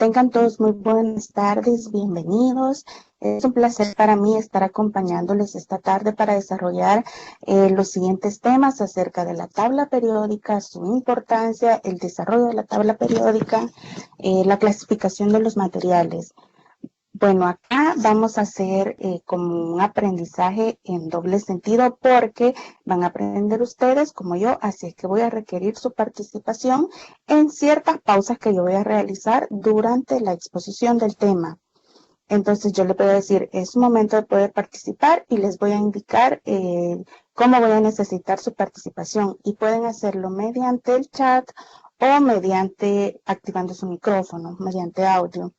Tengan todos muy buenas tardes, bienvenidos. Es un placer para mí estar acompañándoles esta tarde para desarrollar los siguientes temas acerca de la tabla periódica, su importancia, el desarrollo de la tabla periódica, la clasificación de los materiales. Bueno, acá vamos a hacer como un aprendizaje en doble sentido porque van a aprender ustedes como yo, así es que voy a requerir su participación en ciertas pausas que yo voy a realizar durante la exposición del tema. Entonces yo les voy a decir, es momento de poder participar y les voy a indicar cómo voy a necesitar su participación y pueden hacerlo mediante el chat o mediante activando su micrófono, mediante audio.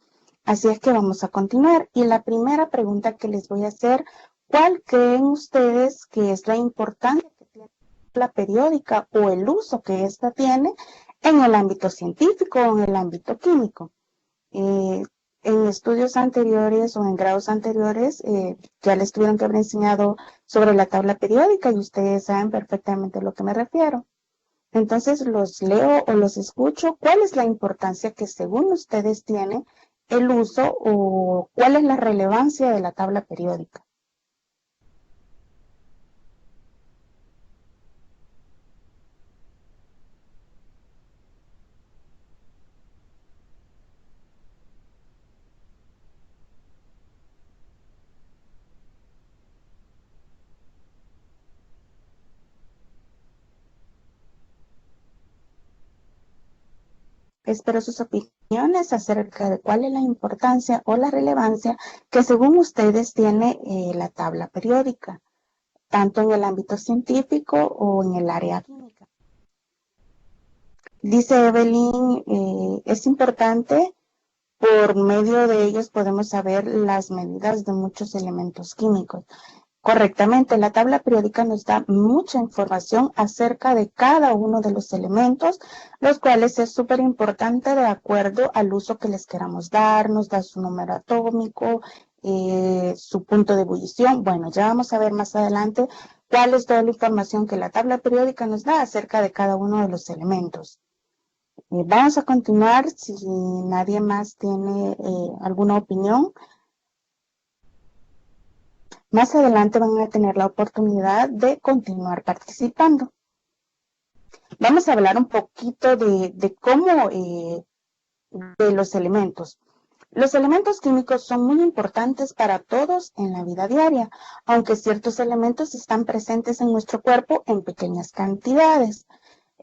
Así es que vamos a continuar. Y la primera pregunta que les voy a hacer, ¿cuál creen ustedes que es la importancia que tiene la periódica o el uso que ésta tiene en el ámbito científico o en el ámbito químico? En estudios anteriores o en grados anteriores ya les tuvieron que haber enseñado sobre la tabla periódica y ustedes saben perfectamente a lo que me refiero. Entonces los leo o los escucho. ¿Cuál es la importancia que según ustedes tiene el uso o cuál es la relevancia de la tabla periódica? Espero sus opiniones acerca de cuál es la importancia o la relevancia que según ustedes tiene la tabla periódica, tanto en el ámbito científico o en el área química. Dice Evelyn, es importante, por medio de ellos podemos saber las medidas de muchos elementos químicos. Correctamente, la tabla periódica nos da mucha información acerca de cada uno de los elementos, los cuales es súper importante de acuerdo al uso que les queramos dar, nos da su número atómico, su punto de ebullición. Bueno, ya vamos a ver más adelante cuál es toda la información que la tabla periódica nos da acerca de cada uno de los elementos. Vamos a continuar si nadie más tiene alguna opinión. Más adelante van a tener la oportunidad de continuar participando. Vamos a hablar un poquito de cómo, de los elementos. Los elementos químicos son muy importantes para todos en la vida diaria, aunque ciertos elementos están presentes en nuestro cuerpo en pequeñas cantidades.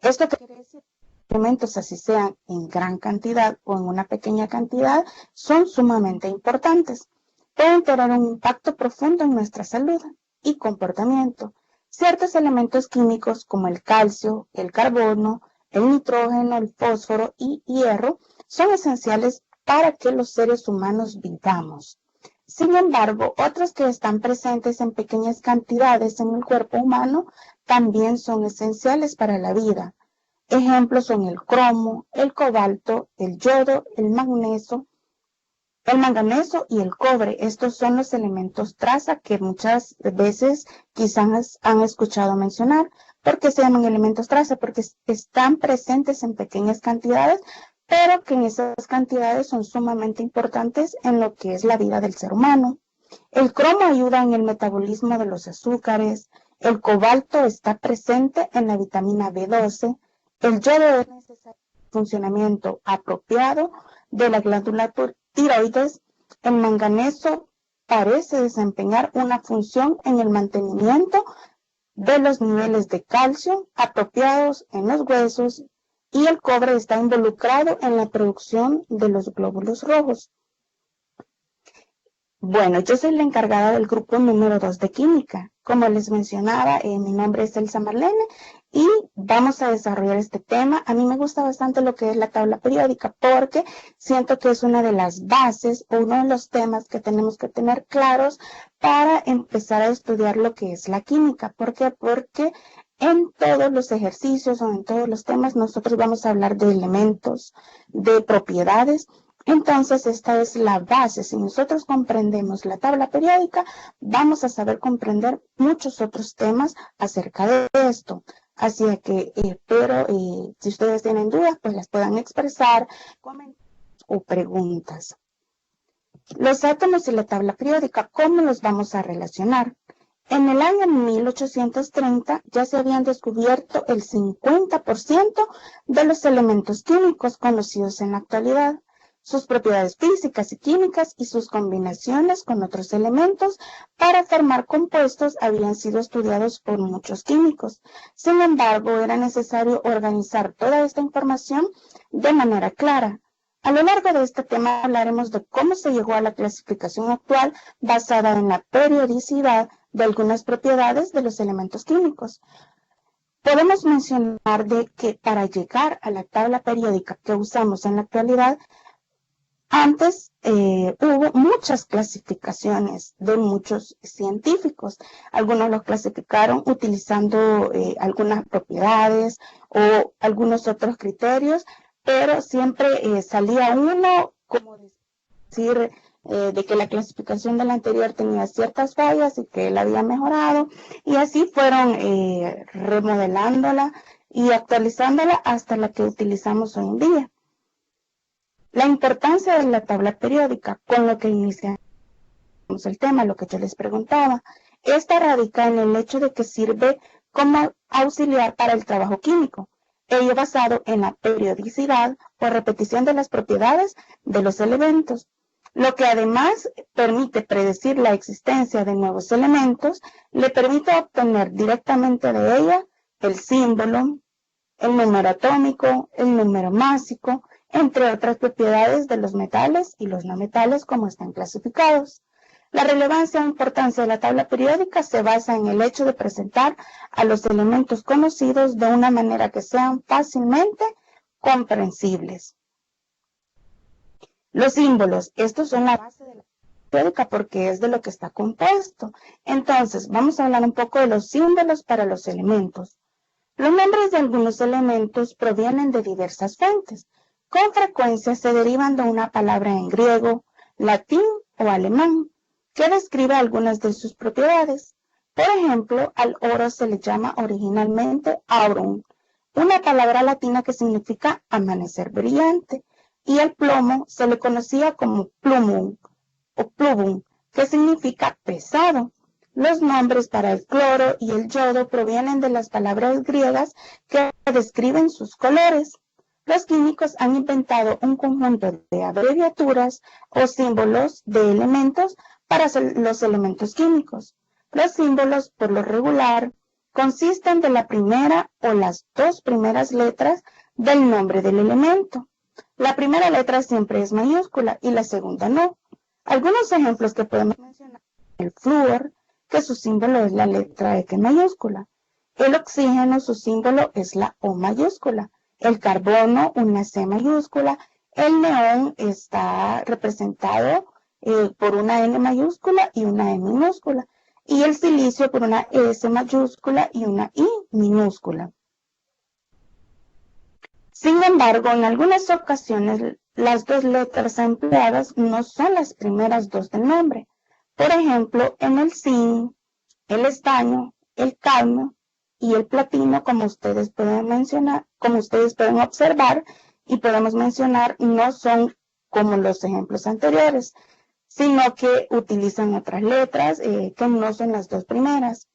Esto quiere decir que elementos, así sean en gran cantidad o en una pequeña cantidad, son sumamente importantes. Pueden tener un impacto profundo en nuestra salud y comportamiento. Ciertos elementos químicos como el calcio, el carbono, el nitrógeno, el fósforo y hierro son esenciales para que los seres humanos vivamos. Sin embargo, otros que están presentes en pequeñas cantidades en el cuerpo humano también son esenciales para la vida. Ejemplos son el cromo, el cobalto, el yodo, el manganeso y el cobre. Estos son los elementos traza que muchas veces quizás han escuchado mencionar. ¿Por qué se llaman elementos traza? Porque están presentes en pequeñas cantidades, pero que en esas cantidades son sumamente importantes en lo que es la vida del ser humano. El cromo ayuda en el metabolismo de los azúcares. El cobalto está presente en la vitamina B12. El yodo es necesario para el funcionamiento apropiado de la glándula tiroides. El manganeso parece desempeñar una función en el mantenimiento de los niveles de calcio apropiados en los huesos y el cobre está involucrado en la producción de los glóbulos rojos. Bueno, yo soy la encargada del grupo número 2 de química. Como les mencionaba, mi nombre es Elsa Marlene y vamos a desarrollar este tema. A mí me gusta bastante lo que es la tabla periódica porque siento que es una de las bases o uno de los temas que tenemos que tener claros para empezar a estudiar lo que es la química. ¿Por qué? Porque en todos los ejercicios o en todos los temas nosotros vamos a hablar de elementos, de propiedades. Entonces, esta es la base. Si nosotros comprendemos la tabla periódica, vamos a saber comprender muchos otros temas acerca de esto. Así que espero, si ustedes tienen dudas, pues las puedan expresar, comentar o preguntas. Los átomos y la tabla periódica, ¿cómo los vamos a relacionar? En el año 1830 ya se habían descubierto el 50% de los elementos químicos conocidos en la actualidad, sus propiedades físicas y químicas y sus combinaciones con otros elementos para formar compuestos habían sido estudiados por muchos químicos. Sin embargo, era necesario organizar toda esta información de manera clara. A lo largo de este tema hablaremos de cómo se llegó a la clasificación actual basada en la periodicidad de algunas propiedades de los elementos químicos. Podemos mencionar de que para llegar a la tabla periódica que usamos en la actualidad, antes hubo muchas clasificaciones de muchos científicos. Algunos los clasificaron utilizando algunas propiedades o algunos otros criterios, pero siempre salía uno, como decir, de que la clasificación del anterior tenía ciertas fallas y que él había mejorado, y así fueron remodelándola y actualizándola hasta la que utilizamos hoy en día. La importancia de la tabla periódica, con lo que iniciamos el tema, lo que yo les preguntaba, esta radica en el hecho de que sirve como auxiliar para el trabajo químico, ello basado en la periodicidad o repetición de las propiedades de los elementos, lo que además permite predecir la existencia de nuevos elementos, le permite obtener directamente de ella el símbolo, el número atómico, el número másico, entre otras propiedades de los metales y los no metales como están clasificados. La relevancia e importancia de la tabla periódica se basa en el hecho de presentar a los elementos conocidos de una manera que sean fácilmente comprensibles. Los símbolos, estos son la base de la tabla periódica porque es de lo que está compuesto. Entonces, vamos a hablar un poco de los símbolos para los elementos. Los nombres de algunos elementos provienen de diversas fuentes. Con frecuencia se derivan de una palabra en griego, latín o alemán, que describe algunas de sus propiedades. Por ejemplo, al oro se le llama originalmente aurum, una palabra latina que significa amanecer brillante, y al plomo se le conocía como plumum o plubum, que significa pesado. Los nombres para el cloro y el yodo provienen de las palabras griegas que describen sus colores. Los químicos han inventado un conjunto de abreviaturas o símbolos de elementos para los elementos químicos. Los símbolos, por lo regular, consisten de la primera o las dos primeras letras del nombre del elemento. La primera letra siempre es mayúscula y la segunda no. Algunos ejemplos que podemos mencionar: el flúor, que su símbolo es la letra X mayúscula. El oxígeno, su símbolo es la O mayúscula. El carbono, una C mayúscula. El neón está representado por una N mayúscula y una E minúscula. Y el silicio por una S mayúscula y una I minúscula. Sin embargo, en algunas ocasiones, las dos letras empleadas no son las primeras dos del nombre. Por ejemplo, en el zinc, el estaño, el cadmio y el platino, como ustedes pueden observar y podemos mencionar, no son como los ejemplos anteriores, sino que utilizan otras letras que no son las dos primeras.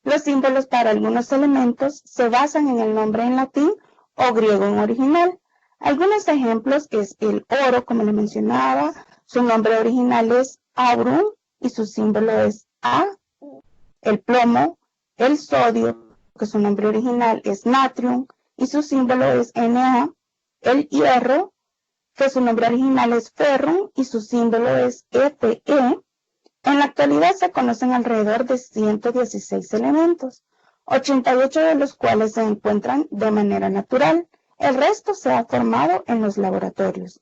Los símbolos para algunos elementos se basan en el nombre en latín o griego en original. Algunos ejemplos es el oro, como le mencionaba, su nombre original es aurum y su símbolo es A. El plomo, el sodio, que su nombre original es natrium y su símbolo es Na. El hierro, que su nombre original es ferrum y su símbolo es Fe. En la actualidad se conocen alrededor de 116 elementos, 88 de los cuales se encuentran de manera natural. El resto se ha formado en los laboratorios.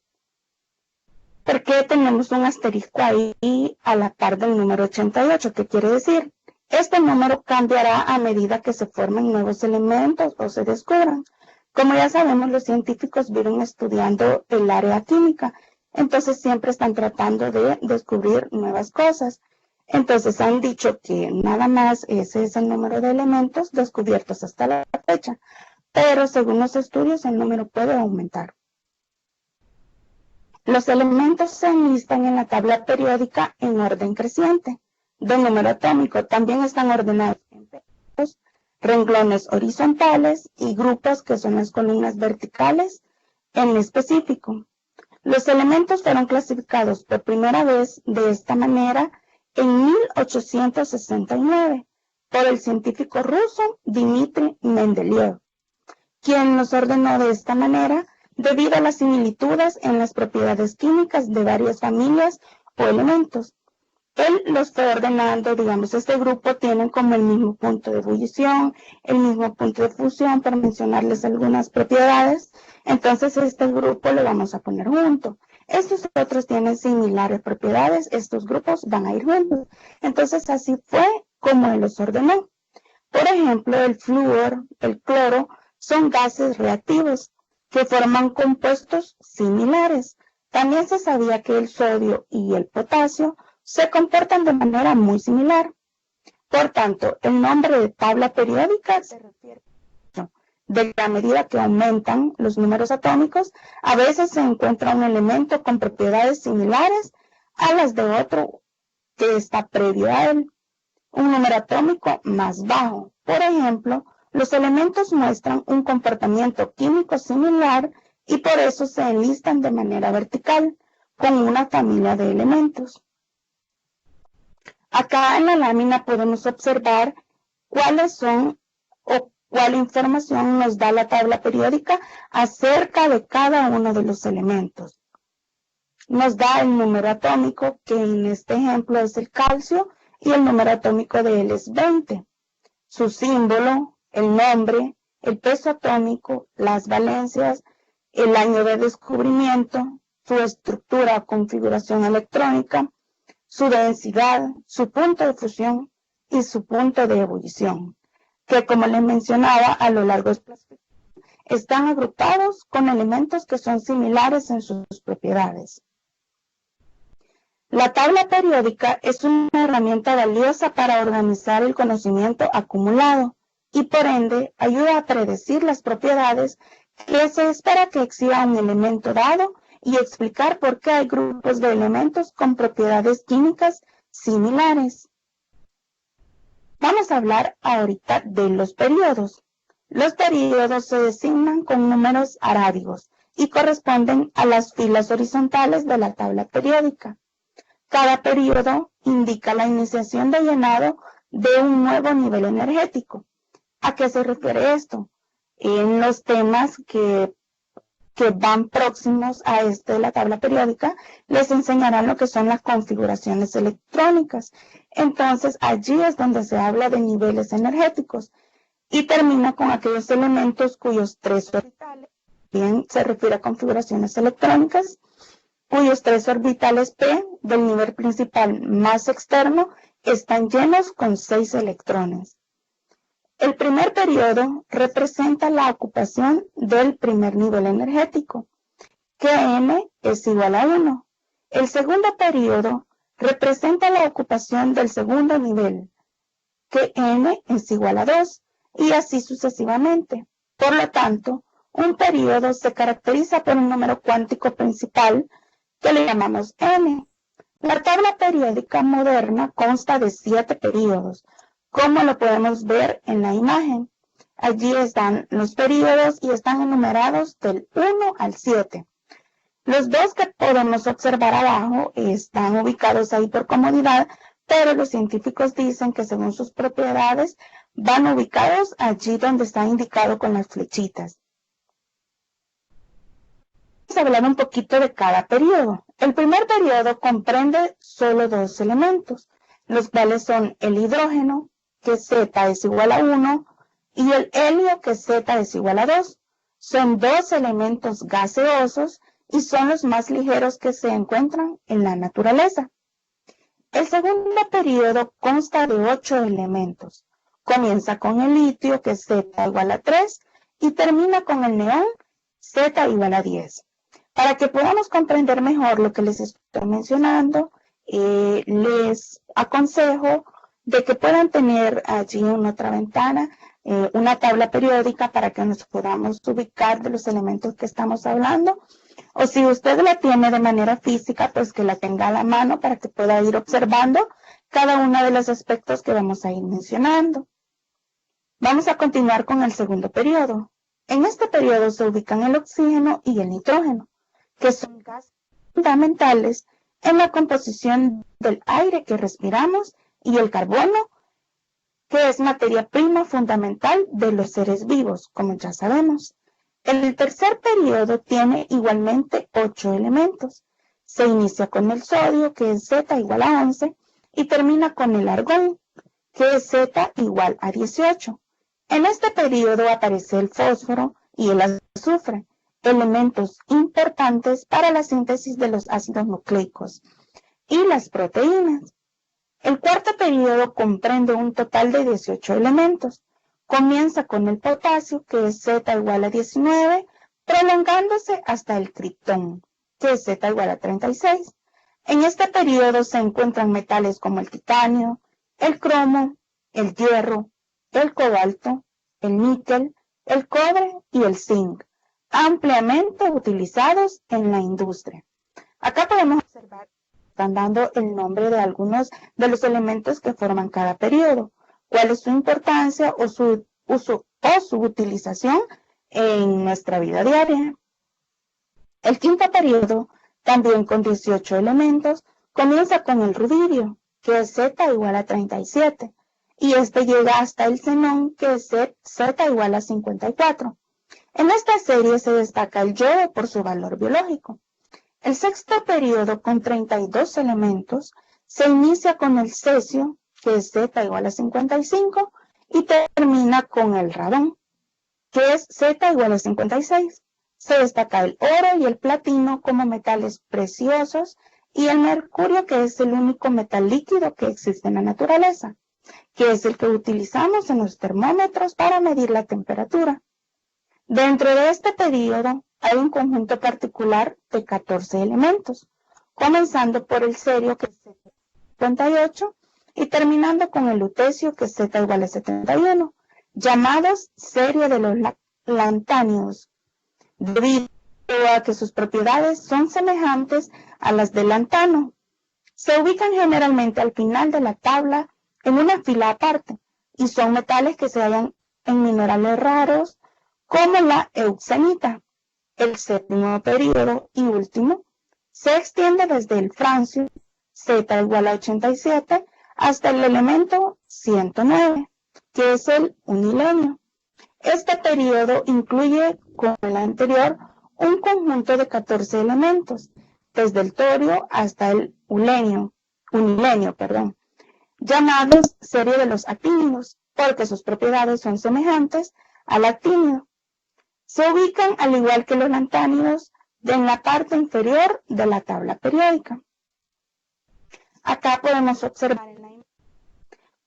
¿Por qué tenemos un asterisco ahí a la par del número 88? ¿Qué quiere decir? Este número cambiará a medida que se formen nuevos elementos o se descubran. Como ya sabemos, los científicos viven estudiando el área química, entonces siempre están tratando de descubrir nuevas cosas. Entonces han dicho que nada más ese es el número de elementos descubiertos hasta la fecha, pero según los estudios el número puede aumentar. Los elementos se enlistan en la tabla periódica en orden creciente. De número atómico también están ordenados en pedazos, renglones horizontales y grupos que son las columnas verticales en específico. Los elementos fueron clasificados por primera vez de esta manera en 1869 por el científico ruso Dmitri Mendeleev, quien los ordenó de esta manera debido a las similitudes en las propiedades químicas de varias familias o elementos. Él los fue ordenando, digamos, este grupo tienen como el mismo punto de ebullición, el mismo punto de fusión, para mencionarles algunas propiedades. Entonces, este grupo lo vamos a poner junto. Estos otros tienen similares propiedades, estos grupos van a ir juntos. Entonces, así fue como él los ordenó. Por ejemplo, el flúor, el cloro, son gases reactivos que forman compuestos similares. También se sabía que el sodio y el potasio se comportan de manera muy similar. Por tanto, el nombre de tabla periódica se refiere de que a medida que aumentan los números atómicos, a veces se encuentra un elemento con propiedades similares a las de otro que está previo a él, un número atómico más bajo. Por ejemplo, los elementos muestran un comportamiento químico similar y por eso se enlistan de manera vertical, con una familia de elementos. Acá en la lámina podemos observar cuáles son o cuál información nos da la tabla periódica acerca de cada uno de los elementos. Nos da el número atómico, que en este ejemplo es el calcio, y el número atómico de él es 20. Su símbolo, el nombre, el peso atómico, las valencias, el año de descubrimiento, su estructura o configuración electrónica, su densidad, su punto de fusión y su punto de ebullición, que como les mencionaba a lo largo de esta clasificación, están agrupados con elementos que son similares en sus propiedades. La tabla periódica es una herramienta valiosa para organizar el conocimiento acumulado y por ende ayuda a predecir las propiedades que se espera que exhiba un elemento dado y explicar por qué hay grupos de elementos con propiedades químicas similares. Vamos a hablar ahorita de los periodos. Los periodos se designan con números arábigos y corresponden a las filas horizontales de la tabla periódica. Cada periodo indica la iniciación de llenado de un nuevo nivel energético. ¿A qué se refiere esto? En los temas que van próximos a este de la tabla periódica, les enseñarán lo que son las configuraciones electrónicas. Entonces, allí es donde se habla de niveles energéticos y termina con aquellos elementos cuyos tres orbitales, bien se refiere a configuraciones electrónicas, cuyos tres orbitales P del nivel principal más externo están llenos con 6 electrones. El primer periodo representa la ocupación del primer nivel energético, que M es igual a 1. El segundo periodo representa la ocupación del segundo nivel, que N es igual a 2, y así sucesivamente. Por lo tanto, un periodo se caracteriza por un número cuántico principal que le llamamos N. La tabla periódica moderna consta de 7 periodos, como lo podemos ver en la imagen. Allí están los periodos y están enumerados del 1 al 7. Los dos que podemos observar abajo están ubicados ahí por comodidad, pero los científicos dicen que según sus propiedades van ubicados allí donde está indicado con las flechitas. Vamos a hablar un poquito de cada periodo. El primer periodo comprende solo 2 elementos, los cuales son el hidrógeno, que Z es igual a 1, y el helio, que Z es igual a 2. Son 2 elementos gaseosos y son los más ligeros que se encuentran en la naturaleza. El segundo periodo consta de 8 elementos. Comienza con el litio, que es Z igual a 3, y termina con el neón, Z igual a 10. Para que podamos comprender mejor lo que les estoy mencionando, les aconsejo de que puedan tener allí en otra ventana una tabla periódica para que nos podamos ubicar de los elementos que estamos hablando, O si usted la tiene de manera física, pues que la tenga a la mano para que pueda ir observando cada uno de los aspectos que vamos a ir mencionando. Vamos a continuar con el segundo periodo. En este periodo se ubican el oxígeno y el nitrógeno, que son gases fundamentales en la composición del aire que respiramos, y el carbono, que es materia prima fundamental de los seres vivos, como ya sabemos. El tercer periodo tiene igualmente 8 elementos. Se inicia con el sodio, que es Z igual a 11, y termina con el argón, que es Z igual a 18. En este periodo aparece el fósforo y el azufre, elementos importantes para la síntesis de los ácidos nucleicos y las proteínas. El cuarto periodo comprende un total de 18 elementos. Comienza con el potasio, que es Z igual a 19, prolongándose hasta el criptón, que es Z igual a 36. En este periodo se encuentran metales como el titanio, el cromo, el hierro, el cobalto, el níquel, el cobre y el zinc, ampliamente utilizados en la industria. Acá podemos observar que están dando el nombre de algunos de los elementos que forman cada periodo, cuál es su importancia o su uso o su utilización en nuestra vida diaria. El quinto periodo, también con 18 elementos, comienza con el rubidio, que es Z igual a 37, y este llega hasta el xenón, que es Z igual a 54. En esta serie se destaca el yodo por su valor biológico. El sexto periodo, con 32 elementos, se inicia con el cesio, que es Z igual a 55, y termina con el radón, que es Z igual a 56. Se destaca el oro y el platino como metales preciosos, y el mercurio, que es el único metal líquido que existe en la naturaleza, que es el que utilizamos en los termómetros para medir la temperatura. Dentro de este periodo hay un conjunto particular de 14 elementos, comenzando por el cerio, que es Z58, y terminando con el lutecio, que es Z igual a 71, llamados serie de los lantánidos, debido a que sus propiedades son semejantes a las del lantano. Se ubican generalmente al final de la tabla en una fila aparte, y son metales que se hallan en minerales raros como la euxenita. El séptimo periodo y último se extiende desde el francio, Z igual a 87, hasta el elemento 109, que es el unilenio. Este periodo incluye, como el anterior, un conjunto de 14 elementos, desde el torio hasta el unilenio, llamados serie de los actínidos, porque sus propiedades son semejantes al actínido. Se ubican, al igual que los lantánidos, en la parte inferior de la tabla periódica. Acá podemos observar en la imagen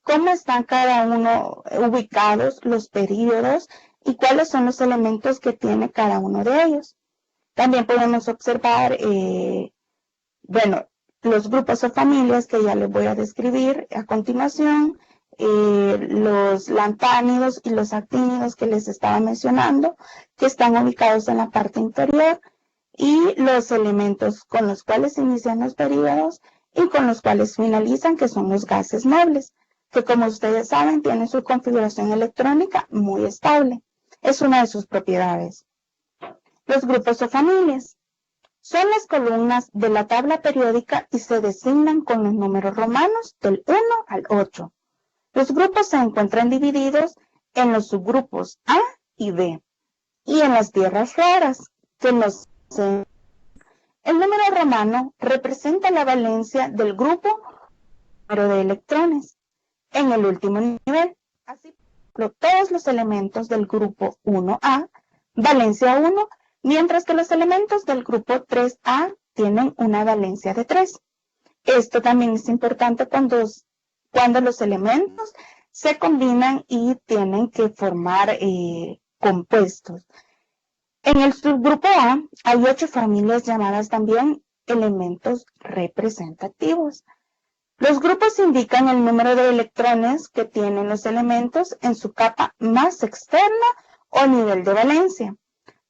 cómo están cada uno ubicados los periodos y cuáles son los elementos que tiene cada uno de ellos. También podemos observar, los grupos o familias que ya les voy a describir a continuación, los lantánidos y los actínidos que les estaba mencionando, que están ubicados en la parte inferior, y los elementos con los cuales inician los periodos y con los cuales finalizan, que son los gases nobles, que como ustedes saben tienen su configuración electrónica muy estable. Es una de sus propiedades. Los grupos o familias son las columnas de la tabla periódica y se designan con los números romanos del 1 al 8. Los grupos se encuentran divididos en los subgrupos A y B, y en las tierras raras, que nos... El número romano representa la valencia del grupo número de electrones en el último nivel. Así, todos los elementos del grupo 1A, valencia 1, mientras que los elementos del grupo 3A tienen una valencia de 3. Esto también es importante cuando los elementos se combinan y tienen que formar compuestos. En el subgrupo A hay 8 familias llamadas también elementos representativos. Los grupos indican el número de electrones que tienen los elementos en su capa más externa o nivel de valencia.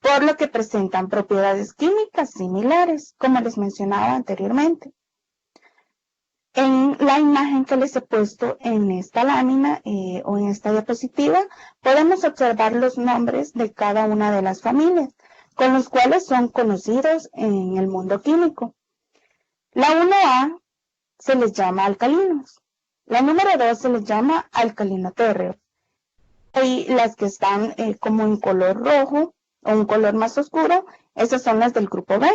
por lo que presentan propiedades químicas similares, como les mencionaba anteriormente. En la imagen que les he puesto en esta lámina o en esta diapositiva, podemos observar los nombres de cada una de las familias, con los cuales son conocidos en el mundo químico. La 1A se les llama alcalinos. La número 2 se les llama alcalino térreo. Y las que están como en color rojo o un color más oscuro, esas son las del grupo B.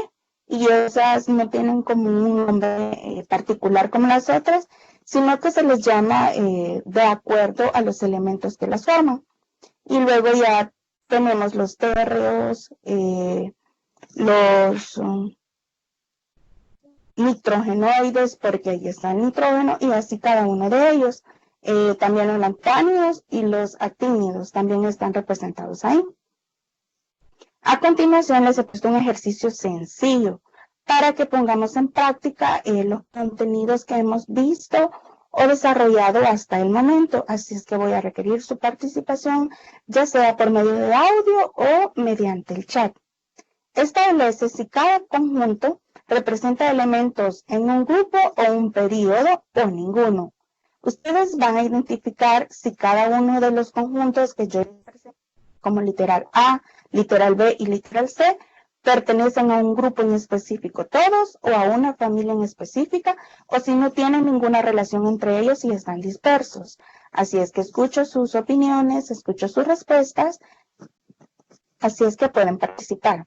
Y esas no tienen como un nombre particular como las otras, sino que se les llama de acuerdo a los elementos que las forman. Y luego ya tenemos los térreos, los nitrogenoides, porque ahí está el nitrógeno, y así cada uno de ellos. También los lantánidos y los actínidos también están representados ahí. A continuación les he puesto un ejercicio sencillo para que pongamos en práctica los contenidos que hemos visto o desarrollado hasta el momento. Así es que voy a requerir su participación, ya sea por medio de audio o mediante el chat. Establece si cada conjunto representa elementos en un grupo o un periodo o ninguno. Ustedes van a identificar si cada uno de los conjuntos que yo presento como literal A, literal B y literal C pertenecen a un grupo en específico todos o a una familia en específica, o si no tienen ninguna relación entre ellos y están dispersos. Así es que escucho sus opiniones, escucho sus respuestas, así es que pueden participar.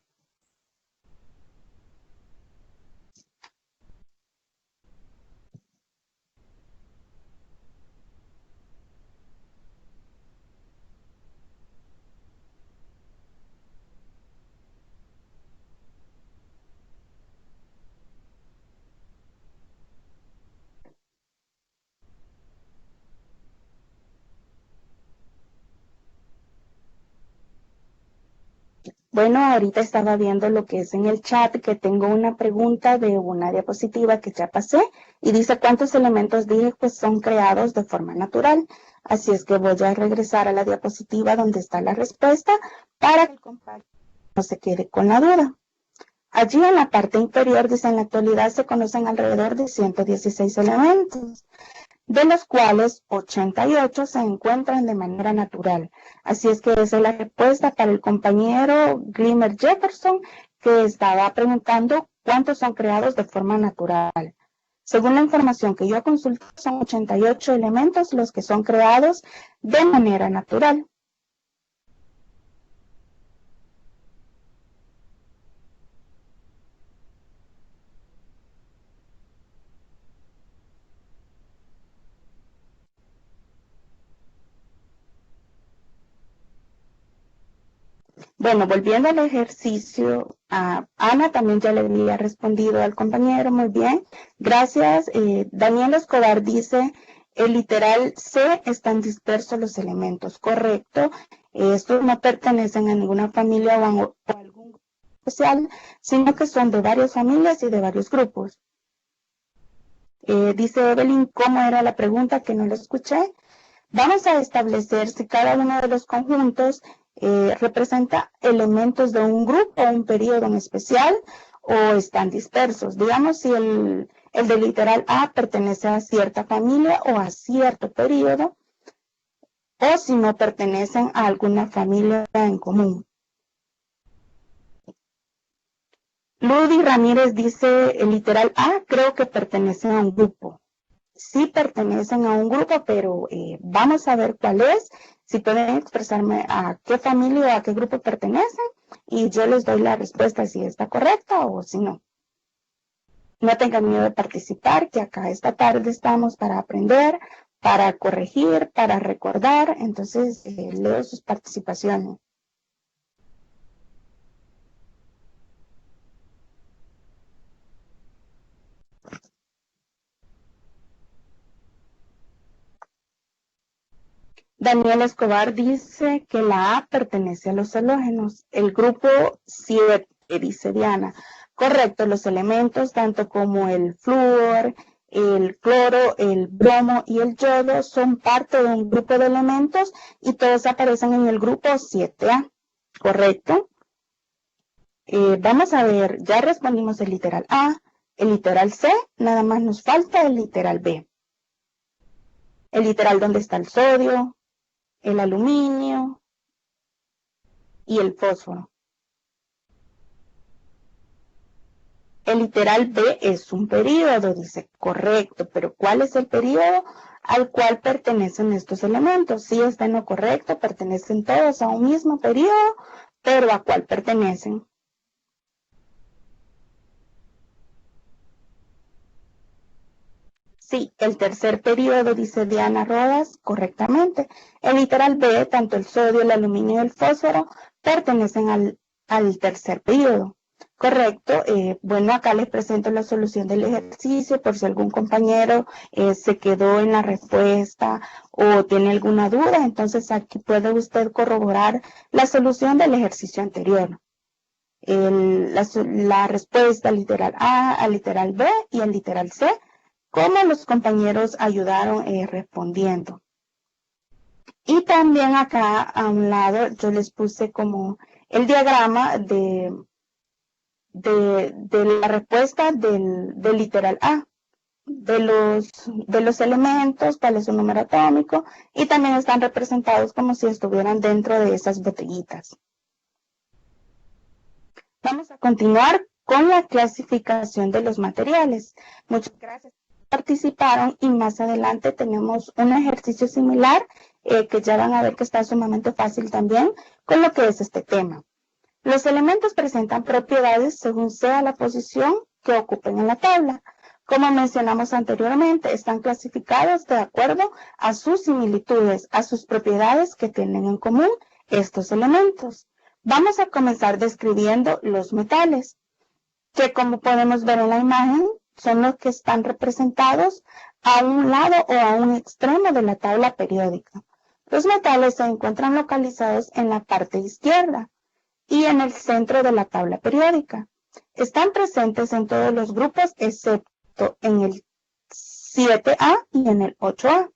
Bueno, ahorita estaba viendo lo que es en el chat, que tengo una pregunta de una diapositiva que ya pasé y dice cuántos elementos dije pues son creados de forma natural. Así es que voy a regresar a la diapositiva donde está la respuesta para que el compañero no se quede con la duda. Allí en la parte inferior dice en la actualidad se conocen alrededor de 116 elementos, de los cuales 88 se encuentran de manera natural. Así es que esa es la respuesta para el compañero Glimmer Jefferson, que estaba preguntando cuántos son creados de forma natural. Según la información que yo consulté, son 88 elementos los que son creados de manera natural. Bueno, volviendo al ejercicio, Ana también ya le había respondido al compañero, muy bien, gracias. Daniel Escobar dice, el literal C están dispersos los elementos, correcto. Estos no pertenecen a ninguna familia o a algún grupo especial, sino que son de varias familias y de varios grupos. Dice Evelyn, ¿cómo era la pregunta que no lo escuché? Vamos a establecer si cada uno de los conjuntos representa elementos de un grupo o un periodo en especial o están dispersos. Digamos si el de literal A pertenece a cierta familia o a cierto periodo, o si no pertenecen a alguna familia en común. Ludy Ramírez dice, el literal A creo que pertenece a un grupo. Sí pertenecen a un grupo, pero vamos a ver cuál es, si pueden expresarme a qué familia o a qué grupo pertenecen, y yo les doy la respuesta si está correcta o si no. No tengan miedo de participar, que acá esta tarde estamos para aprender, para corregir, para recordar, entonces leo sus participaciones. Daniel Escobar dice que la A pertenece a los halógenos. El grupo 7, dice Diana. Correcto, los elementos, tanto como el flúor, el cloro, el bromo y el yodo, son parte de un grupo de elementos y todos aparecen en el grupo 7A. Correcto. Vamos a ver, ya respondimos el literal A, el literal C, nada más nos falta el literal B. El literal donde está el sodio, el aluminio y el fósforo. El literal B es un período, dice, correcto, pero ¿cuál es el período al cual pertenecen estos elementos? Sí, está en lo correcto, pertenecen todos a un mismo período, pero ¿a cuál pertenecen? Sí, el tercer periodo, dice Diana Rodas, correctamente. El literal B, tanto el sodio, el aluminio y el fósforo, pertenecen al tercer periodo. Correcto. Bueno, acá les presento la solución del ejercicio por si algún compañero se quedó en la respuesta o tiene alguna duda. Entonces aquí puede usted corroborar la solución del ejercicio anterior. La respuesta al literal A, al literal B y al literal C, cómo los compañeros ayudaron respondiendo. Y también acá a un lado yo les puse como el diagrama de la respuesta del literal A, de los elementos, cuál es su número atómico, y también están representados como si estuvieran dentro de esas botellitas. Vamos a continuar con la clasificación de los materiales. Muchas gracias por participaron y más adelante tenemos un ejercicio similar que ya van a ver que está sumamente fácil también con lo que es este tema. Los elementos presentan propiedades según sea la posición que ocupen en la tabla. Como mencionamos anteriormente, están clasificados de acuerdo a sus similitudes, a sus propiedades que tienen en común estos elementos. Vamos a comenzar describiendo los metales, que como podemos ver en la imagen, son los que están representados a un lado o a un extremo de la tabla periódica. Los metales se encuentran localizados en la parte izquierda y en el centro de la tabla periódica. Están presentes en todos los grupos excepto en el 7A y en el 8A.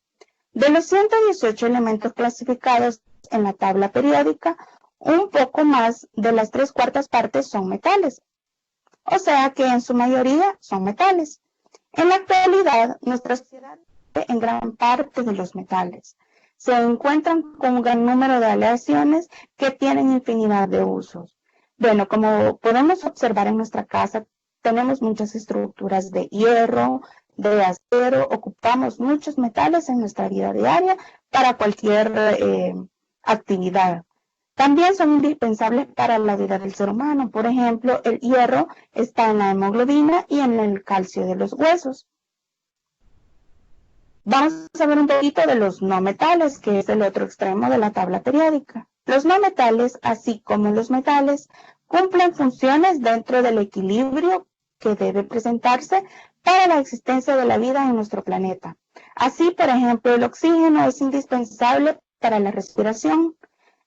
De los 118 elementos clasificados en la tabla periódica, un poco más de las 3/4 partes son metales. O sea que en su mayoría son metales. En la actualidad, nuestra sociedad vive en gran parte de los metales. Se encuentran con un gran número de aleaciones que tienen infinidad de usos. Bueno, como podemos observar en nuestra casa, tenemos muchas estructuras de hierro, de acero, ocupamos muchos metales en nuestra vida diaria para cualquier actividad. También son indispensables para la vida del ser humano. Por ejemplo, el hierro está en la hemoglobina y en el calcio de los huesos. Vamos a ver un poquito de los no metales, que es el otro extremo de la tabla periódica. Los no metales, así como los metales, cumplen funciones dentro del equilibrio que debe presentarse para la existencia de la vida en nuestro planeta. Así, por ejemplo, el oxígeno es indispensable para la respiración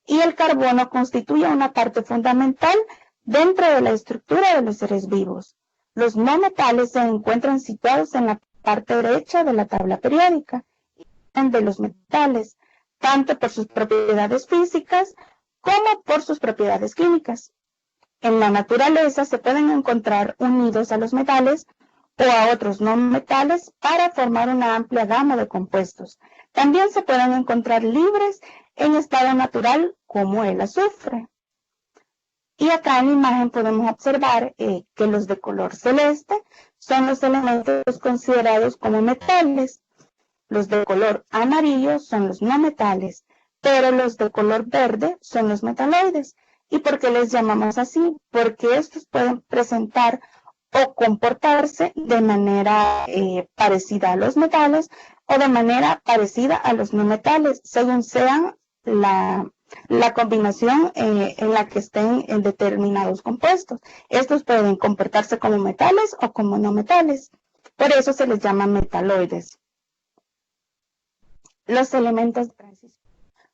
y el carbono constituye una parte fundamental dentro de la estructura de los seres vivos. Los no metales se encuentran situados en la parte derecha de la tabla periódica de los metales, tanto por sus propiedades físicas como por sus propiedades químicas. En la naturaleza se pueden encontrar unidos a los metales o a otros no metales para formar una amplia gama de compuestos. También se pueden encontrar libres en estado natural como el azufre. Y acá en la imagen podemos observar que los de color celeste son los elementos considerados como metales. Los de color amarillo son los no metales, pero los de color verde son los metaloides. ¿Y por qué les llamamos así? Porque estos pueden presentar o comportarse de manera parecida a los metales o de manera parecida a los no metales, según sean la combinación en la que estén en determinados compuestos. Estos pueden comportarse como metales o como no metales. Por eso se les llama metaloides. Los elementos de transición.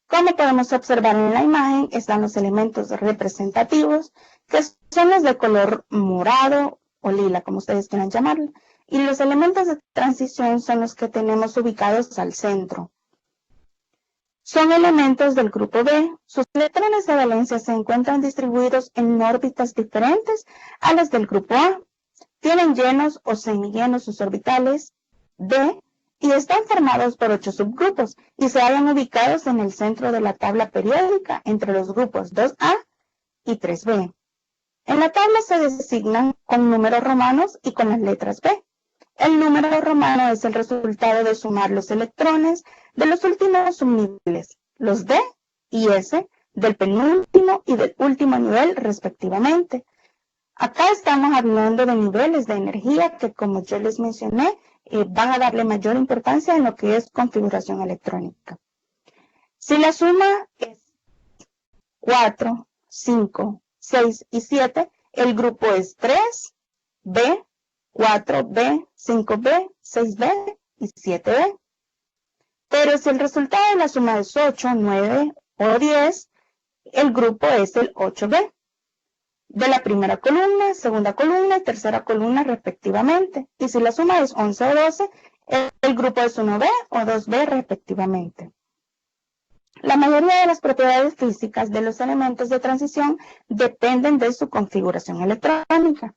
Como podemos observar en la imagen, están los elementos representativos, que son los de color morado o lila, como ustedes quieran llamarlo. Y los elementos de transición son los que tenemos ubicados al centro. Son elementos del grupo B. Sus electrones de valencia se encuentran distribuidos en órbitas diferentes a las del grupo A. Tienen llenos o semillenos sus orbitales D y están formados por 8 subgrupos y se hallan ubicados en el centro de la tabla periódica entre los grupos 2A y 3B. En la tabla se designan con números romanos y con las letras B. El número romano es el resultado de sumar los electrones de los últimos subniveles, los D y S, del penúltimo y del último nivel respectivamente. Acá estamos hablando de niveles de energía que, como yo les mencioné, van a darle mayor importancia en lo que es configuración electrónica. Si la suma es 4, 5, 6 y 7, el grupo es 3, B, 4B, 5B, 6B y 7B. Pero si el resultado de la suma es 8, 9 o 10, el grupo es el 8B. De la primera columna, segunda columna y tercera columna respectivamente. Y si la suma es 11 o 12, el grupo es 1B o 2B respectivamente. La mayoría de las propiedades físicas de los elementos de transición dependen de su configuración electrónica.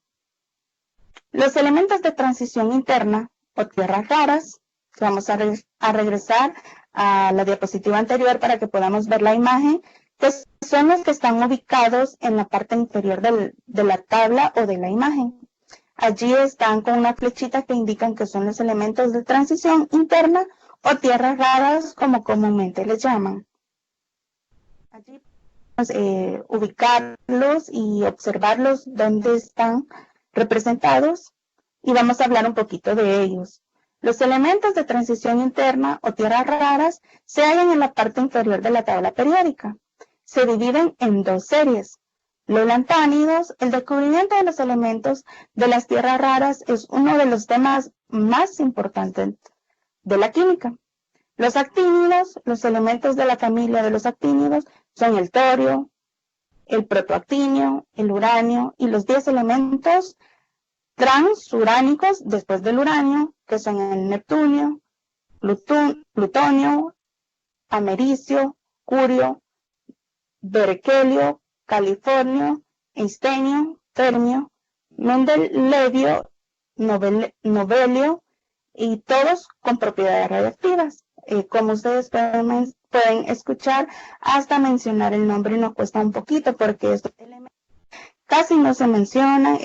Los elementos de transición interna o tierras raras, vamos a regresar a la diapositiva anterior para que podamos ver la imagen, que son los que están ubicados en la parte inferior de la tabla o de la imagen. Allí están con una flechita que indican que son los elementos de transición interna o tierras raras, como comúnmente les llaman. Allí podemos ubicarlos y observarlos donde están representados y vamos a hablar un poquito de ellos. Los elementos de transición interna o tierras raras se hallan en la parte inferior de la tabla periódica. Se dividen en dos series. Los lantánidos, el descubrimiento de los elementos de las tierras raras es uno de los temas más importantes de la química. Los actínidos, los elementos de la familia de los actínidos son el torio, el protoactinio, el uranio y los 10 elementos transuránicos después del uranio, que son el neptunio, plutonio, americio, curio, berkelio, californio, einsteinio, fermio, mendelevio, novelio y todos con propiedades radioactivas. Como ustedes pueden escuchar, hasta mencionar el nombre nos cuesta un poquito porque estos elementos casi no se mencionan,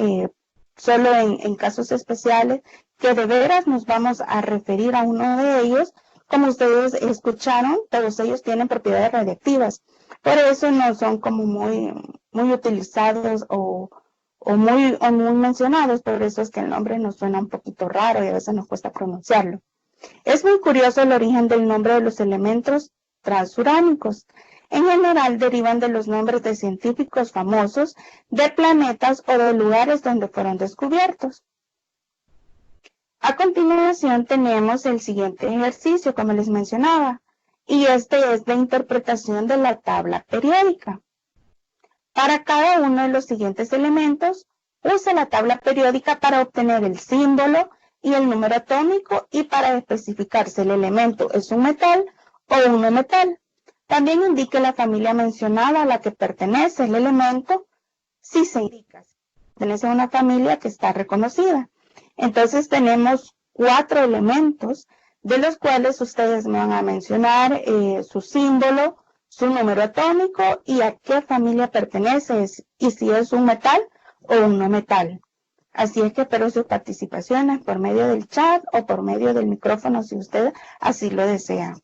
solo en casos especiales, que de veras nos vamos a referir a uno de ellos. Como ustedes escucharon, todos ellos tienen propiedades radiactivas. Por eso no son como muy utilizados o muy mencionados. Por eso es que el nombre nos suena un poquito raro y a veces nos cuesta pronunciarlo. Es muy curioso el origen del nombre de los elementos transuránicos. En general derivan de los nombres de científicos famosos, de planetas o de lugares donde fueron descubiertos. A continuación tenemos el siguiente ejercicio, como les mencionaba, y este es de interpretación de la tabla periódica. Para cada uno de los siguientes elementos, use la tabla periódica para obtener el símbolo y el número atómico y para especificar si el elemento es un metal o un no metal. También indique la familia mencionada a la que pertenece el elemento, si se indica si pertenece a una familia que está reconocida. Entonces tenemos 4 elementos, de los cuales ustedes me van a mencionar su símbolo, su número atómico y a qué familia pertenece y si es un metal o un no metal. Así es que espero sus participaciones por medio del chat o por medio del micrófono si usted así lo desea.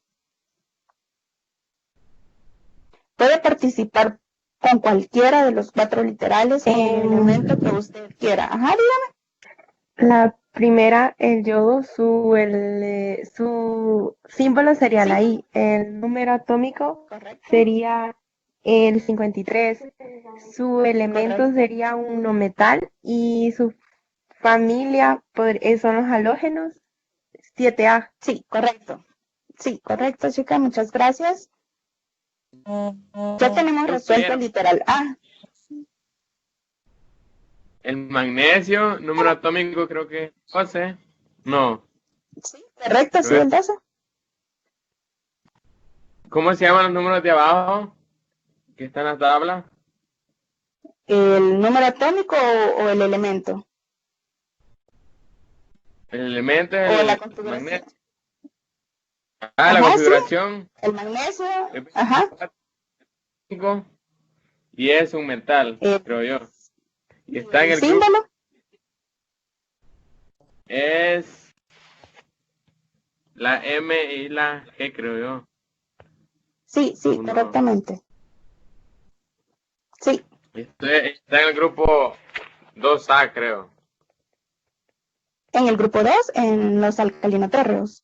Puede participar con cualquiera de los 4 literales en el momento que usted quiera. Ajá, dígame. La primera, el yodo, su símbolo sería la I. El número atómico sería el 53. Su elemento sería un no metal y su familia son los halógenos 7A. Sí, correcto. Sí, correcto, chica. Muchas gracias. Ya tenemos resuelto el literal A. El magnesio, número atómico creo que 12. No. Sí, correcto, sí, el 12. ¿Cómo se llaman los números de abajo que están en la tabla? ¿El número atómico o el elemento? El elemento ¿O es la el configuración? magnesio. La Ajá, sí, configuración el magnesio, es ajá. 25 y es un metal, El, creo yo. Y y está en el el grupo, símbolo, es la M y la G, creo yo. sí, sí, Uno. correctamente. Sí, Está en el grupo 2A, creo. en el grupo 2, en los alcalinotérreos.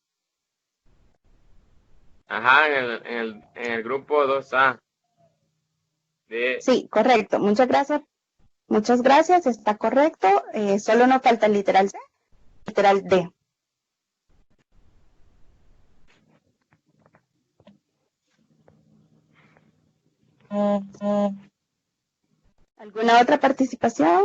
Ajá, en el grupo 2A. De, Sí, correcto. Muchas gracias. Muchas gracias, está correcto. Solo nos falta el literal C, literal D. ¿Alguna otra participación?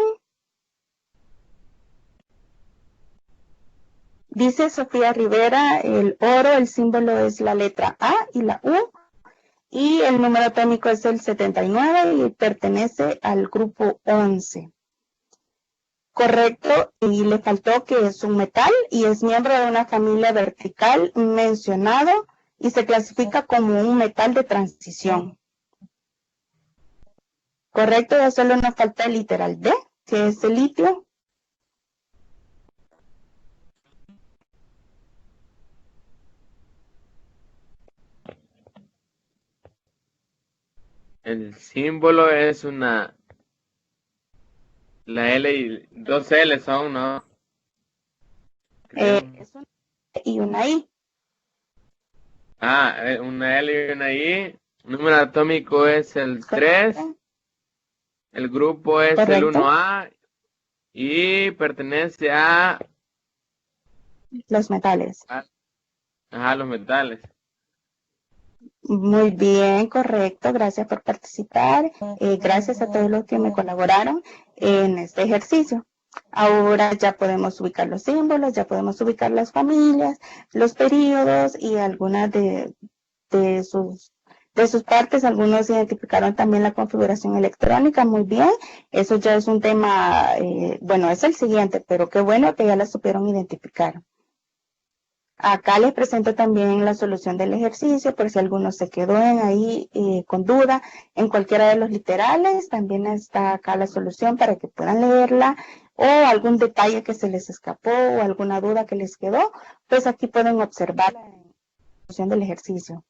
Dice Sofía Rivera, el oro, el símbolo es la letra A y la U, y el número atómico es el 79 y pertenece al grupo 11. Correcto, y le faltó que es un metal y es miembro de una familia vertical mencionado y se clasifica como un metal de transición. Correcto, ya solo nos falta el literal D, que es el litio. el símbolo es la L y dos L son, ¿no? Creo. Es una y una I. Una L y una I. Número atómico es el 3. Correcto. El grupo es el Correcto. 1A y pertenece a Los metales. los metales. Muy bien, correcto. Gracias por participar. Gracias a todos los que me colaboraron en este ejercicio. Ahora ya podemos ubicar los símbolos, ya podemos ubicar las familias, los periodos y algunas de sus partes. Algunos identificaron también la configuración electrónica. Muy bien. Eso ya es un tema, bueno, es el siguiente, pero qué bueno que ya la supieron identificar. Acá les presento también la solución del ejercicio, por si alguno se quedó ahí con duda. En cualquiera de los literales también está acá la solución para que puedan leerla, o algún detalle que se les escapó o alguna duda que les quedó, pues aquí pueden observar la solución del ejercicio.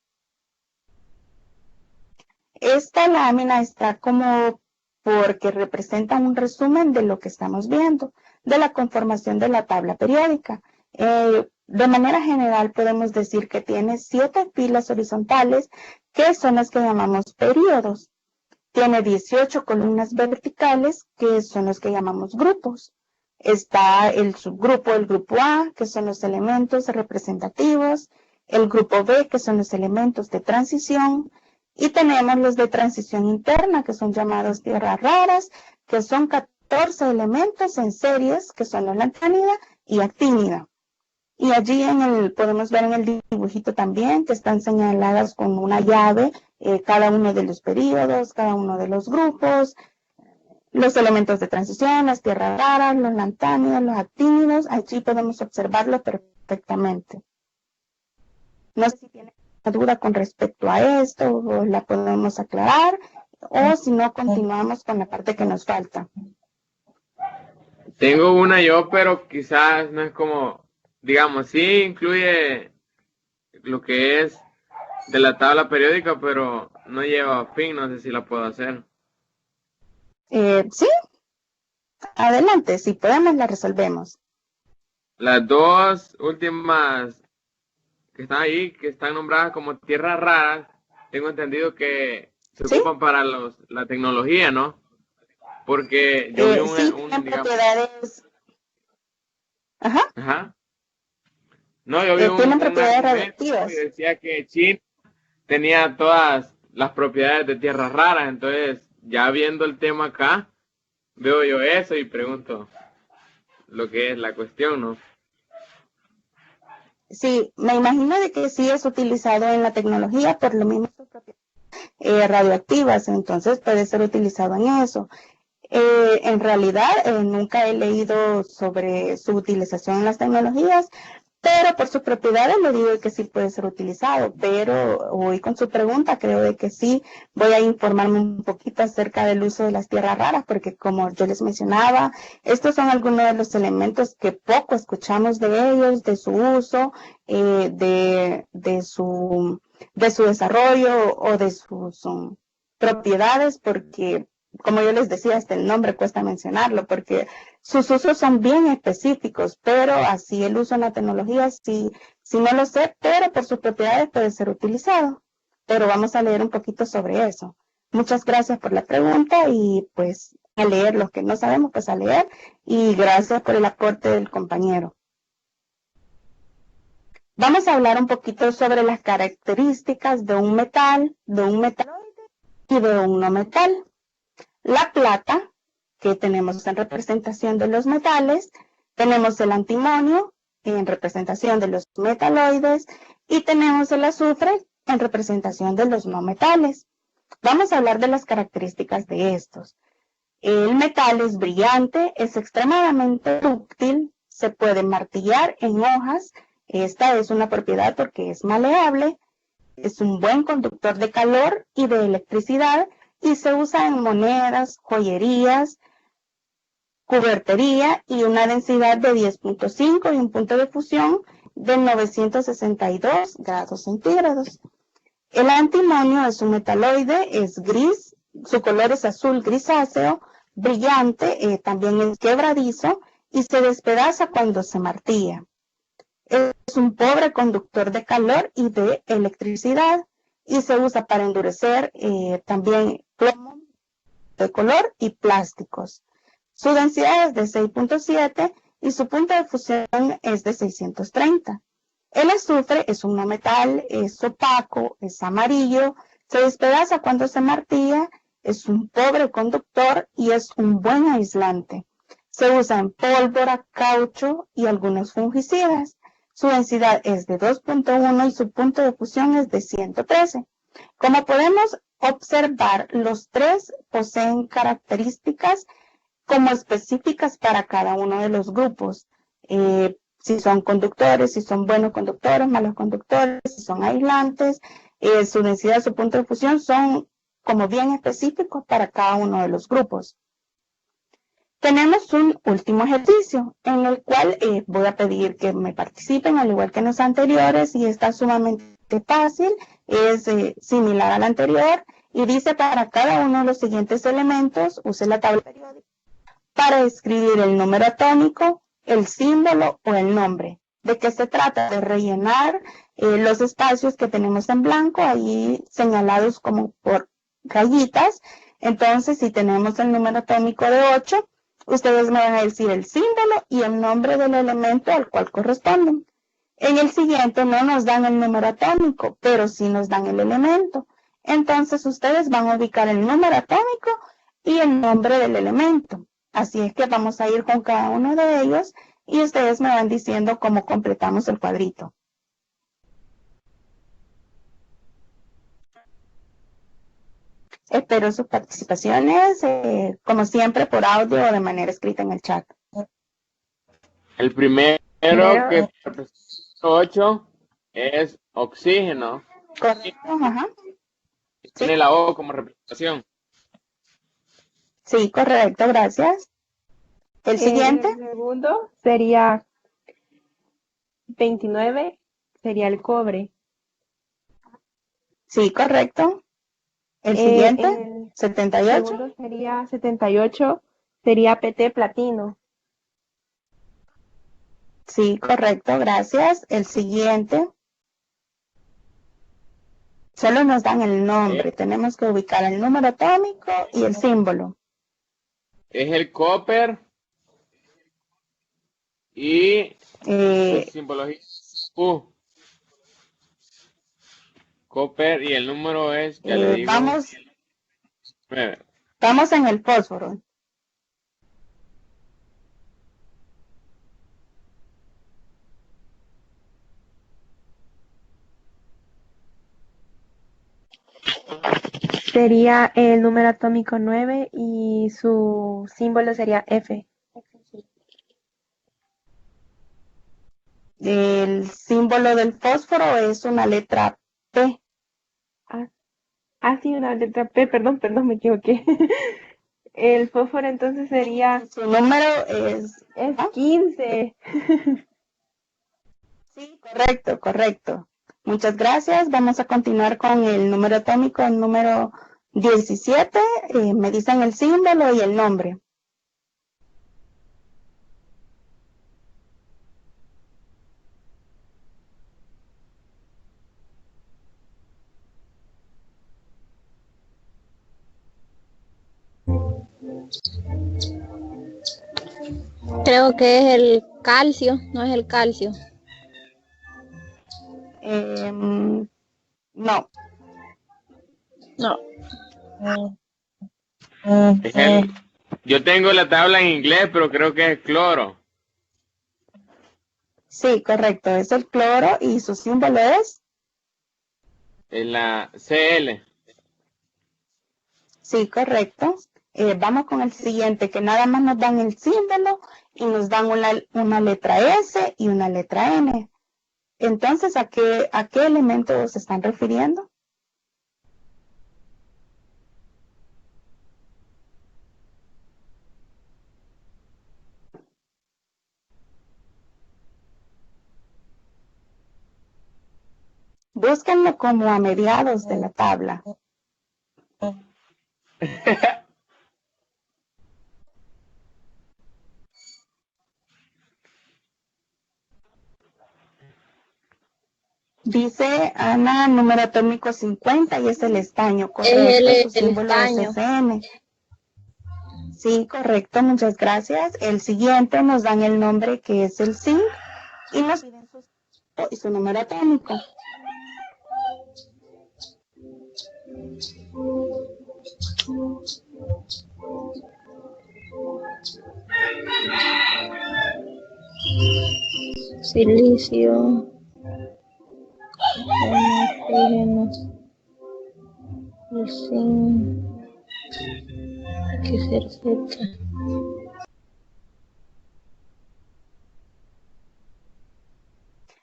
Esta lámina está como porque representa un resumen de lo que estamos viendo, de la conformación de la tabla periódica. De manera general podemos decir que tiene 7 filas horizontales, que son las que llamamos períodos. Tiene 18 columnas verticales, que son los que llamamos grupos. Está el subgrupo, el grupo A, que son los elementos representativos, el grupo B, que son los elementos de transición, y tenemos los de transición interna, que son llamados tierras raras, que son 14 elementos en series, que son la lanthánida y actínida. Y allí podemos ver en el dibujito también que están señaladas con una llave cada uno de los periodos, cada uno de los grupos, los elementos de transición, las tierras raras, los lantánidos, los actínidos. Allí podemos observarlo perfectamente. No sé si tienen duda con respecto a esto o la podemos aclarar, o si no, continuamos con la parte que nos falta. Tengo una yo, pero quizás no es como, digamos, sí incluye lo que es de la tabla periódica, pero no lleva fin, no sé si la puedo hacer. Sí, adelante, si podemos la resolvemos. Las dos últimas que están ahí, que están nombradas como tierras raras, tengo entendido que se ¿Sí? ocupan para la tecnología, ¿no? Porque yo vi Sí, tienen digamos, propiedades. Ajá. ajá. No, yo vi Tienen un propiedades argumento y radioactivas. decía que China tenía todas las propiedades de tierras raras, entonces ya viendo el tema acá, veo yo eso y pregunto lo que es la cuestión, ¿no? Sí, me imagino de que sí es utilizado en la tecnología por lo mismo sus propiedades radioactivas, entonces puede ser utilizado en eso. En realidad, nunca he leído sobre su utilización en las tecnologías, pero por sus propiedades le digo que sí puede ser utilizado, pero hoy con su pregunta creo de que sí voy a informarme un poquito acerca del uso de las tierras raras, porque como yo les mencionaba, estos son algunos de los elementos que poco escuchamos de ellos, de su uso, de su desarrollo o de sus propiedades, porque como yo les decía, hasta el nombre cuesta mencionarlo, porque sus usos son bien específicos, pero así el uso en la tecnología sí, sí no lo sé, pero por sus propiedades puede ser utilizado. Pero vamos a leer un poquito sobre eso. Muchas gracias por la pregunta y pues a leer los que no sabemos, pues a leer, y gracias por el aporte del compañero. Vamos a hablar un poquito sobre las características de un metal, de un metaloide y de un no metal. La plata, que tenemos en representación de los metales, tenemos el antimonio en representación de los metaloides y tenemos el azufre en representación de los no metales. Vamos a hablar de las características de estos. El metal es brillante, es extremadamente dúctil, se puede martillar en hojas. Esta es una propiedad porque es maleable, es un buen conductor de calor y de electricidad y se usa en monedas, joyerías, cubertería y una densidad de 10.5 y un punto de fusión de 962 grados centígrados. El antimonio es un metaloide, es gris, su color es azul grisáceo, brillante, también es quebradizo y se despedaza cuando se martilla. Es un pobre conductor de calor y de electricidad y se usa para endurecer también plomo de color y plásticos. Su densidad es de 6.7 y su punto de fusión es de 630. El azufre es un no metal, es opaco, es amarillo, se despedaza cuando se martilla, es un pobre conductor y es un buen aislante. Se usa en pólvora, caucho y algunos fungicidas. Su densidad es de 2.1 y su punto de fusión es de 113. Como podemos observar, los tres poseen características como específicas para cada uno de los grupos. Si son conductores, si son buenos conductores, malos conductores, si son aislantes, su densidad, su punto de fusión son como bien específicos para cada uno de los grupos. Tenemos un último ejercicio en el cual voy a pedir que me participen al igual que en los anteriores y está sumamente fácil, es similar al anterior y dice para cada uno de los siguientes elementos use la tabla periódica para escribir el número atómico, el símbolo o el nombre. ¿De qué se trata? De rellenar los espacios que tenemos en blanco, ahí señalados como por rayitas. Entonces, si tenemos el número atómico de 8, ustedes me van a decir el símbolo y el nombre del elemento al cual corresponden. En el siguiente no nos dan el número atómico, pero sí nos dan el elemento. Entonces, ustedes van a ubicar el número atómico y el nombre del elemento. Así es que vamos a ir con cada uno de ellos y ustedes me van diciendo cómo completamos el cuadrito. Espero sus participaciones, como siempre, por audio o de manera escrita en el chat. El primero que representa 8 es oxígeno. Correcto, ajá. Tiene la O como representación. Sí, correcto, gracias. El siguiente. El segundo sería 29, sería el cobre. Sí, correcto. El siguiente, El 78. segundo sería 78, sería PT platino. Sí, correcto, gracias. El siguiente. Solo nos dan el nombre. Tenemos que ubicar el número atómico y el símbolo. Es el copper y su simbología U. Copper y el número es, ya le digo, vamos 9. Vamos en el fósforo. sería el número atómico 9 y su símbolo sería F. El símbolo del fósforo es una letra P. Sí, una letra P, perdón, me equivoqué. El fósforo entonces sería Su número es... es ¿ah? 15. Sí, correcto, correcto. Muchas gracias. Vamos a continuar con el número atómico, el número 17. Me dicen el símbolo y el nombre. Creo que es el calcio, no es el calcio. No. No. Es yo tengo la tabla en inglés, pero creo que es cloro. Sí, correcto. Es el cloro y su símbolo es... En la Cl. Sí, correcto. Vamos con el siguiente, que nada más nos dan el símbolo y nos dan una letra S y una letra N. Entonces, ¿a qué elemento se están refiriendo? Búsquenlo como a mediados de la tabla. Dice Ana, número atómico 50 y es el estaño, correcto, su Es el símbolo es estaño. SN. Sí, correcto, muchas gracias. El siguiente nos dan el nombre que es el zinc y nos piden su número atómico. Silicio. Oxígeno. El zinc. Hay que ser Z.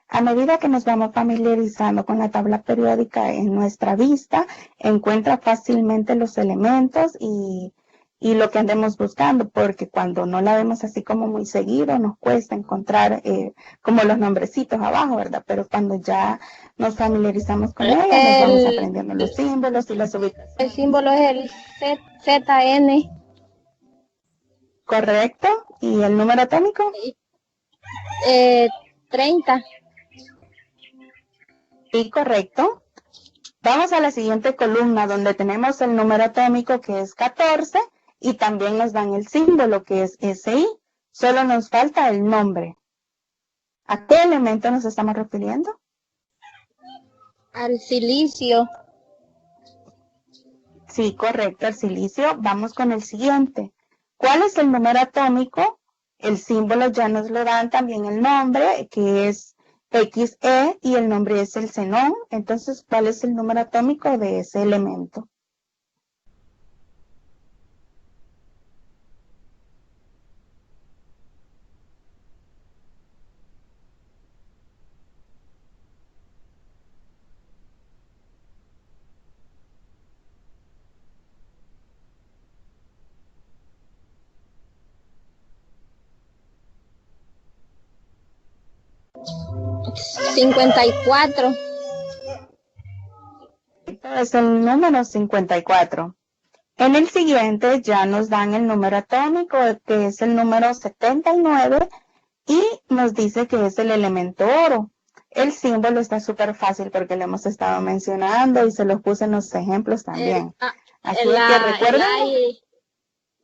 A medida que nos vamos familiarizando con la tabla periódica en nuestra vista, encuentra fácilmente los elementos y lo que andemos buscando, porque cuando no la vemos así como muy seguido, nos cuesta encontrar como los nombrecitos abajo, ¿verdad? Pero cuando ya nos familiarizamos con ella, nos vamos aprendiendo los símbolos y las ubicaciones. El símbolo es el ZN. ¿Correcto? ¿Y el número atómico? 30. Sí, correcto. Vamos a la siguiente columna donde tenemos el número atómico que es 14 y también nos dan el símbolo que es SI. Solo nos falta el nombre. ¿A qué elemento nos estamos refiriendo? Al silicio. Sí, correcto, el silicio. Vamos con el siguiente. ¿Cuál es el número atómico? El símbolo ya nos lo dan, también el nombre, que es XE, y el nombre es el xenón. Entonces, ¿cuál es el número atómico de ese elemento? ¿54? 54. Es el número 54. En el siguiente ya nos dan el número atómico, que es el número 79, y nos dice que es el elemento oro. El símbolo está súper fácil porque lo hemos estado mencionando y se los puse en los ejemplos también. Así que recuerden.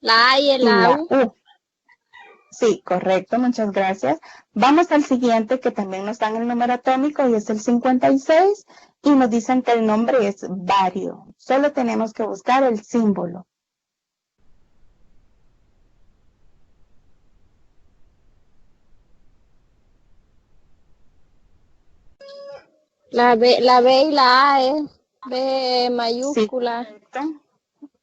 La A y la U. Sí, correcto, muchas gracias. Vamos al siguiente que también nos dan el número atómico y es el 56 y nos dicen que el nombre es bario. Solo tenemos que buscar el símbolo. La B y la A es B Sí, mayúscula correcto.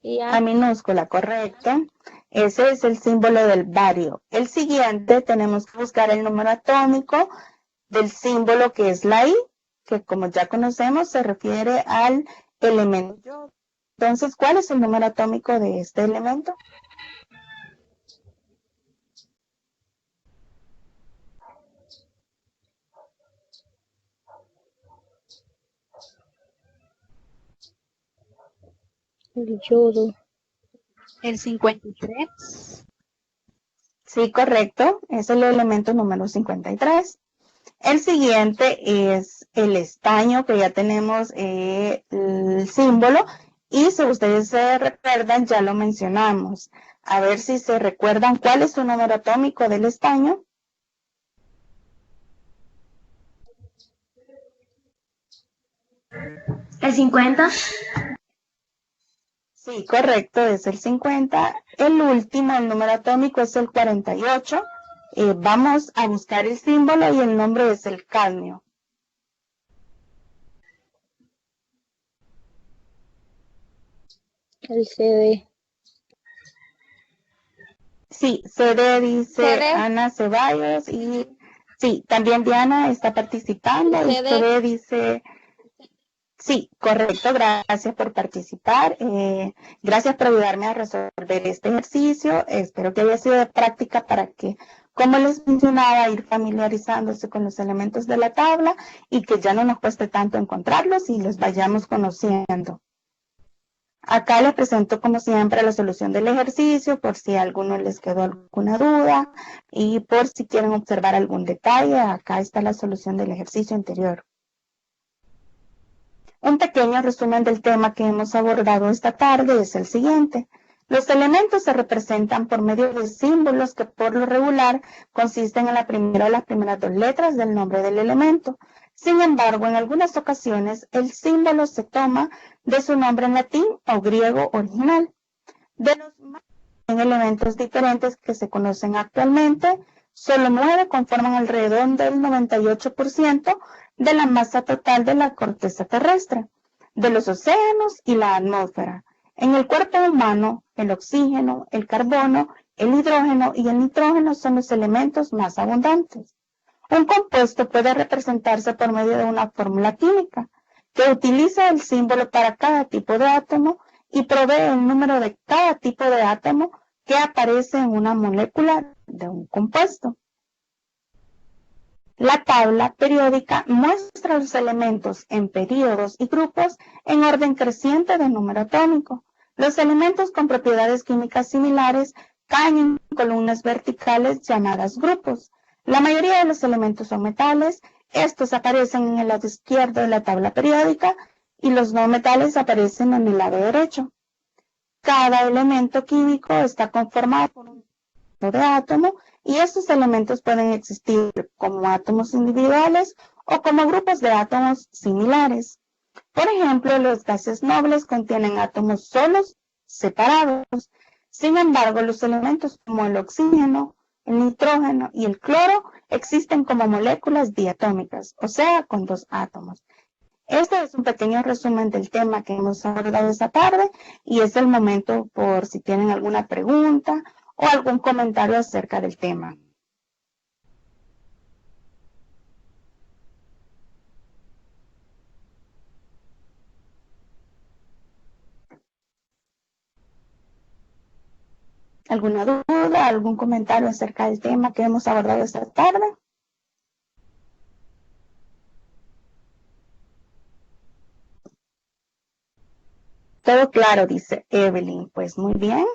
y A A. minúscula, correcto. Ese es el símbolo del bario. El siguiente tenemos que buscar el número atómico del símbolo que es la I, que como ya conocemos se refiere al elemento yodo. Entonces, ¿cuál es el número atómico de este elemento? El yodo. El 53. Sí, correcto. Es el elemento número 53. El siguiente es el estaño, que ya tenemos el símbolo. Y si ustedes se recuerdan, ya lo mencionamos. A ver si se recuerdan cuál es su número atómico del estaño. El 50. Sí, correcto, es el 50. El último, el número atómico es el 48. Vamos a buscar el símbolo y el nombre es el cadmio. El CD. Sí, CD dice CD. Ana Ceballos y sí, también Diana está participando y CD. CD dice, sí, correcto, gracias por participar, gracias por ayudarme a resolver este ejercicio, espero que haya sido de práctica para que, como les mencionaba, ir familiarizándose con los elementos de la tabla y que ya no nos cueste tanto encontrarlos y los vayamos conociendo. Acá les presento como siempre la solución del ejercicio por si a alguno les quedó alguna duda y por si quieren observar algún detalle, acá está la solución del ejercicio anterior. Un pequeño resumen del tema que hemos abordado esta tarde es el siguiente. Los elementos se representan por medio de símbolos que por lo regular consisten en la primera o las primeras dos letras del nombre del elemento. Sin embargo, en algunas ocasiones el símbolo se toma de su nombre en latín o griego original. De los más elementos diferentes que se conocen actualmente, solo 9 conforman alrededor del 98% de la masa total de la corteza terrestre, de los océanos y la atmósfera. En el cuerpo humano, el oxígeno, el carbono, el hidrógeno y el nitrógeno son los elementos más abundantes. Un compuesto puede representarse por medio de una fórmula química que utiliza el símbolo para cada tipo de átomo y provee el número de cada tipo de átomo que aparece en una molécula de un compuesto. La tabla periódica muestra los elementos en períodos y grupos en orden creciente de número atómico. Los elementos con propiedades químicas similares caen en columnas verticales llamadas grupos. La mayoría de los elementos son metales. Estos aparecen en el lado izquierdo de la tabla periódica y los no metales aparecen en el lado derecho. Cada elemento químico está conformado por un tipo de átomo y estos elementos pueden existir como átomos individuales o como grupos de átomos similares. Por ejemplo, los gases nobles contienen átomos solos separados. Sin embargo, los elementos como el oxígeno, el nitrógeno y el cloro existen como moléculas diatómicas, o sea, con dos átomos. Este es un pequeño resumen del tema que hemos abordado esta tarde y es el momento por si tienen alguna pregunta o algún comentario acerca del tema. ¿Alguna duda, algún comentario acerca del tema que hemos abordado esta tarde? Todo claro, dice Evelyn. Pues muy bien.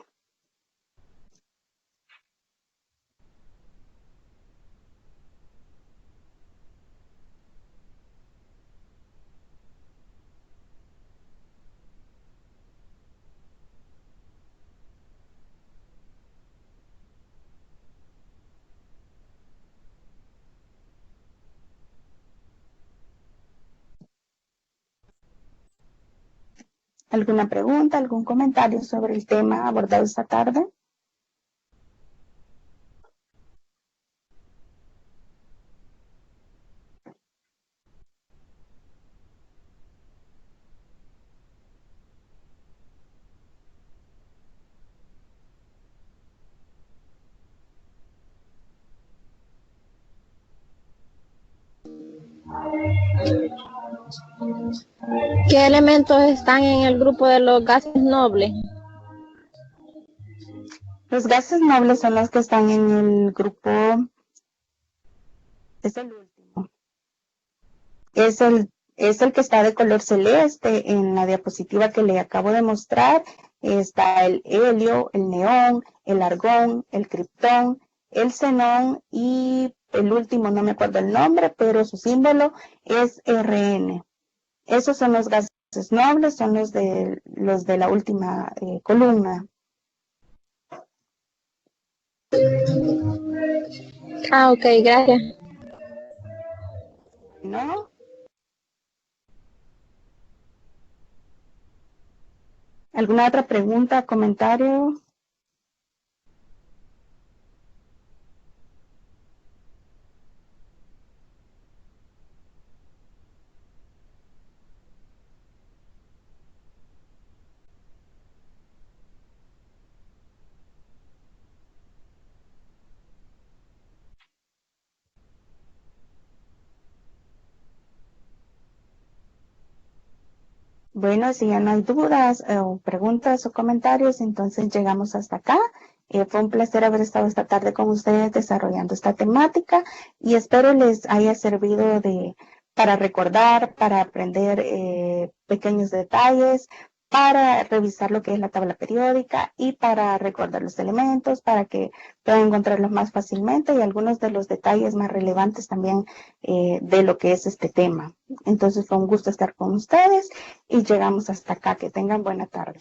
¿Alguna pregunta, algún comentario sobre el tema abordado esta tarde? ¿Qué elementos están en el grupo de los gases nobles? Los gases nobles son los que están en el grupo, es el último, es el que está de color celeste en la diapositiva que le acabo de mostrar. Está el helio, el neón, el argón, el criptón, el xenón y el último, no me acuerdo el nombre, pero su símbolo es Rn. Esos son los gases nobles, son los de la última columna. Ok, gracias. ¿No? ¿Alguna otra pregunta, comentario? Bueno, si ya no hay dudas o preguntas o comentarios, entonces llegamos hasta acá. Fue un placer haber estado esta tarde con ustedes desarrollando esta temática y espero les haya servido para recordar, para aprender pequeños detalles, para revisar lo que es la tabla periódica y para recordar los elementos, para que puedan encontrarlos más fácilmente y algunos de los detalles más relevantes también de lo que es este tema. Entonces fue un gusto estar con ustedes y llegamos hasta acá. Que tengan buena tarde.